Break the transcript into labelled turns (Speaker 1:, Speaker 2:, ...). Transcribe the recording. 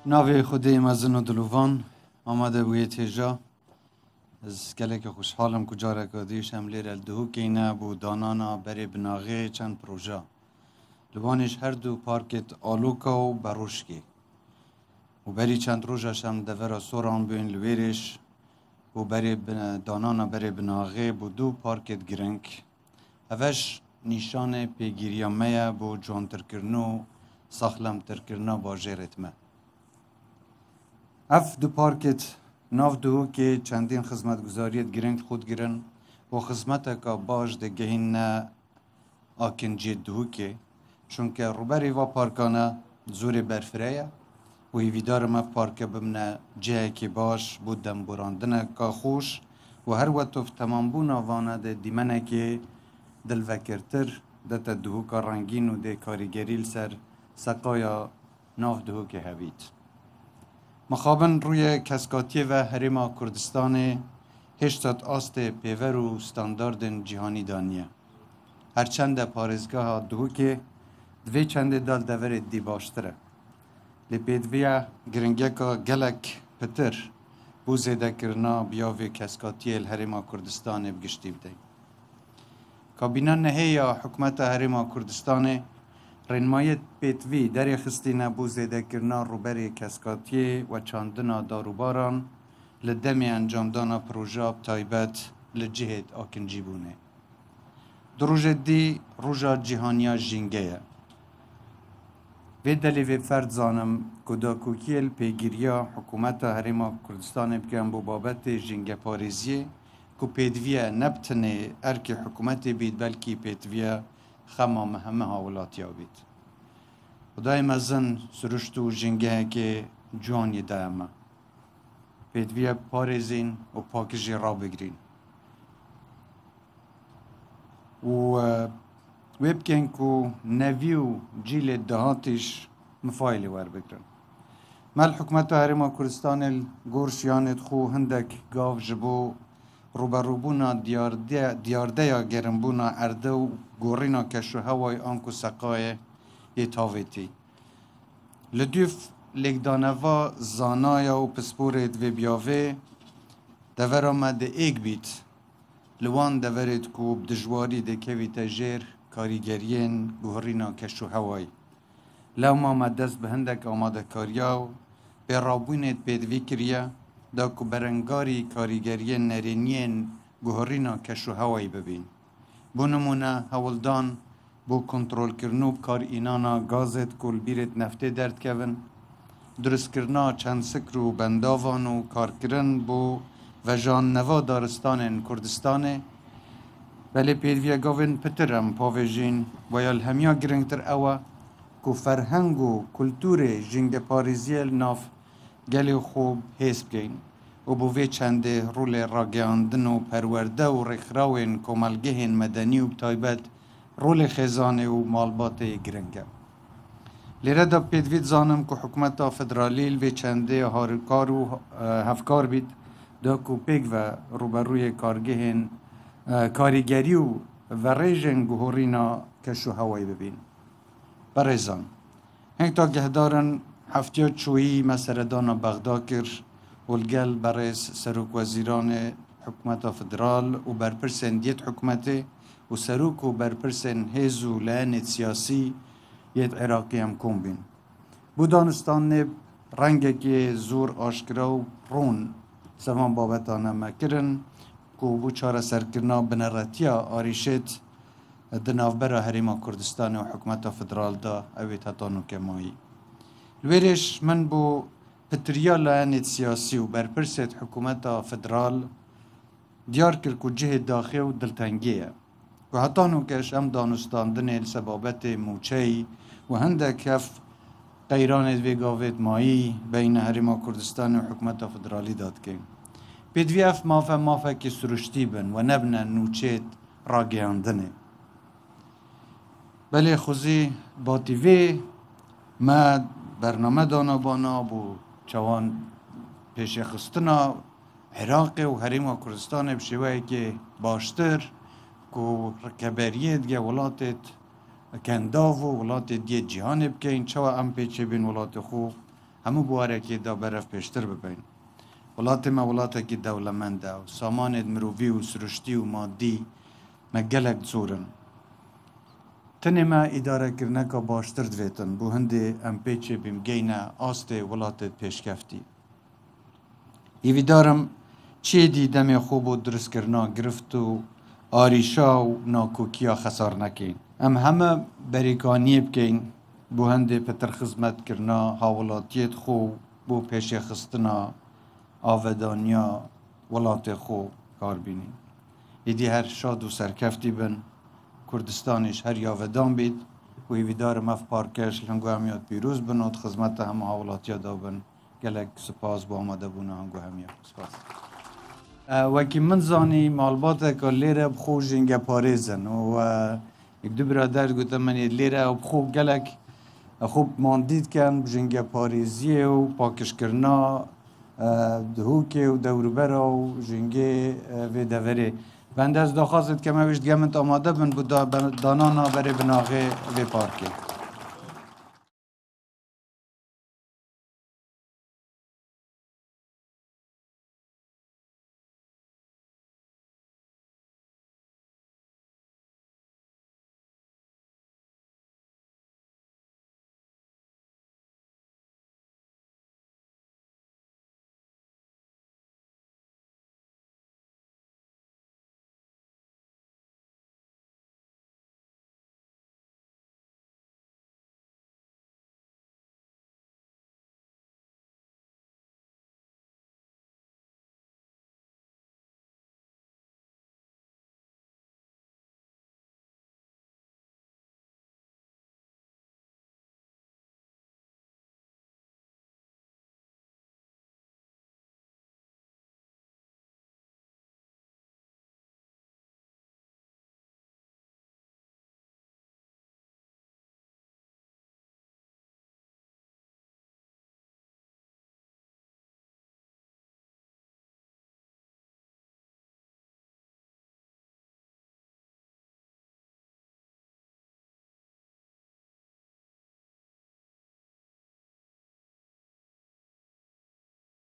Speaker 1: ناوی خودی مزن و دلوان آمده بوی تیجا از گلک خوشحالم کجا رکادیش هم لیر الدهو که اینه بو دانانا بری بناغه چند پروژه لبانش هر دو پارکت آلوکا و بروشکی و بری چند روژش هم دورا سوران بین لویرش و بری دانانا بری بناغه بو دو پارکت گرنگ اوش نیشان پیگیریامه بو جوان ترکرنو ساخلم ترکرنا باجه رتمه اف دو پارکت ناف دو که چندین خدمت گذاریت گرنگ خود گرن و خدمت که باش ده گهین نه آکن جد دو که چونکه روبری و پارکانه زور برفریه و ایویدار ما پارک بمنه جه که باش بودم براندنه که خوش و هر وقت تمام بونا وانه ده دیمنه که دل وکرتر ده تا دو که رنگین و ده کاریگریل سر سقایا ناف دو که هوید مخابن روی کسکاتی و هرما کردستان هشتاد آست پیور و ستاندارد جهانی دانیه هرچند پارزگاه دو که دوی چند دال دور دی باشتره لپیدویا گرنگه که گلک پتر بو زیده کرنا بیاوی کسکاتی هرما کردستان بگشتی بده کابینه نهی یا حکومت هرما کردستان رنمایت پیتوی در خستی نبو زیده کرنا روبری کسکاتی و چاندنا داروباران لدمی انجام دانا پروژه تایبت لجهد آکنجی بونه دروژ دی روژا جهانیا جنگه و دلی و فرد زانم کداکوکیل پیگیریا حکومت هرما کردستان بکن بو بابت جنگ پاریزیه که پیتویه نبتنه ارک حکومت بید بلکی پیتویه خما مهمه هاولاتیا بید خدای مزن سرشتو جنگه که جوانی دائمه پیدویه پارزین و پاکجی را بگرین و ویبکن که نویو جیل دهاتش مفایلی ور بگرن مال حکمت هرما کردستان گورش یانت خو هندک گاو جبو روبروبونا دیارده یا گرنبونا ارده و گورینا کشو هوای آنکو سقای یه تاویتی لدیف لگدانوا زانایا و پسپورت و بیاوه دور آمده ایک بیت لوان دورت کو بدجواری ده کوی تجیر کاریگرین گورینا کشو هوای لو ما مدست به هندک آماده کاریاو به رابونت پیدوی کریه دا کو برنگاری کاریگرین نرینین گوهرینا کشو هوایی ببین بو نمونه هولدان بو کنترول کرنو کار اینانا گازت کل بیرت نفته درد کون درست کرنا چند سکر و بنداوان و کار کرن بو و جان نوا دارستان کردستان ولی پیروی گاوین پترم پاویجین و یال همیا گرنگتر اوه که فرهنگ و کلتور جنگ پاریزیل ناف گلی خوب حسب گین و بوی چنده رول راگیاندن و پرورده و رخراوین کمالگهین مدنی و تایبت رول خزانه و مالبات گرنگه لیره دا پیدوید زانم که حکومت فدرالیل و چنده هارکار و هفکار بید دا که پیگ و روبروی کارگهین کاریگری و ریژن گوهرینا کشو هوایی ببین برایزان هنگ تا گهدارن هفتیات چویی مسردان بغداد کر ولگل برای سروک وزیران حکومت فدرال و برپرسن دیت حکومت و سروک و برپرسن هیزو لعنت سیاسی یت عراقی هم کن بین بودانستان نب رنگ که زور آشکرا و رون سوان بابتانه مکرن که بو چاره سرکرنا بنراتیا آریشت دنافبرا هریما کردستان و حکومت فدرال دا اویت هتانو کمایی الویرش من بو پتریال لعنت سیاسی و برپرست حکومت فدرال دیار کر که جه داخل و دلتنگیه و هتانو کش ام دانستاندن السبابت موچهی و هنده کف قیران دوی گاوت مایی بین هریما کردستان و حکومت فدرالی داد که پیدوی اف مافه که سرشتی بن و نبنه نوچهت راگیاندنه بله خوزی با تیوی ما برنامه دانا بانا بو چوان پیش خستنا عراق و هریما کردستان بشوهی که باشتر که رکبریه دیگه ولاتت کنداو و ولات دیگه جهان بکن چوا ام پیچه بین ولات خوب همو بوارکی دا برف پیشتر ببین ولات ما ولاتکی دولمنده و سامان مروی و سرشتی و مادی مگلک زورن تنه ما اداره کرنه که باشتر دویتن بو هنده ام پیچه بیم گینه آست ولاتت پیشکفتی ایوی دارم چه دیدم خوب و درست کرنا گرفت و آریشا و ناکوکیا خسار نکین ام همه بریکانی بکین بو هنده پتر خدمت کرنا حوالاتیت خو بو پیش خستنا آودانیا ولات خو کار بینین ایدی هر شاد و سرکفتی بن کردستانش هر یاودان بید و ایوی دارم اف پارکش لنگو همیاد پیروز بنود خدمت همه حوالاتیا دا بن گلک سپاس با آمده بونه هنگو همیاد سپاس وکی من زانی مالبات که لیره بخو جنگ پاریزن و یک دو برادر گوته من لیره بخو گلک خوب ماندید کن جنگ پاریزیه و پاکش کرنا دهوکه و دوروبره و جنگ و دوره بنده از داخواست که ما وشت گمت آماده بن بود دانانا بره بناغه و پارکه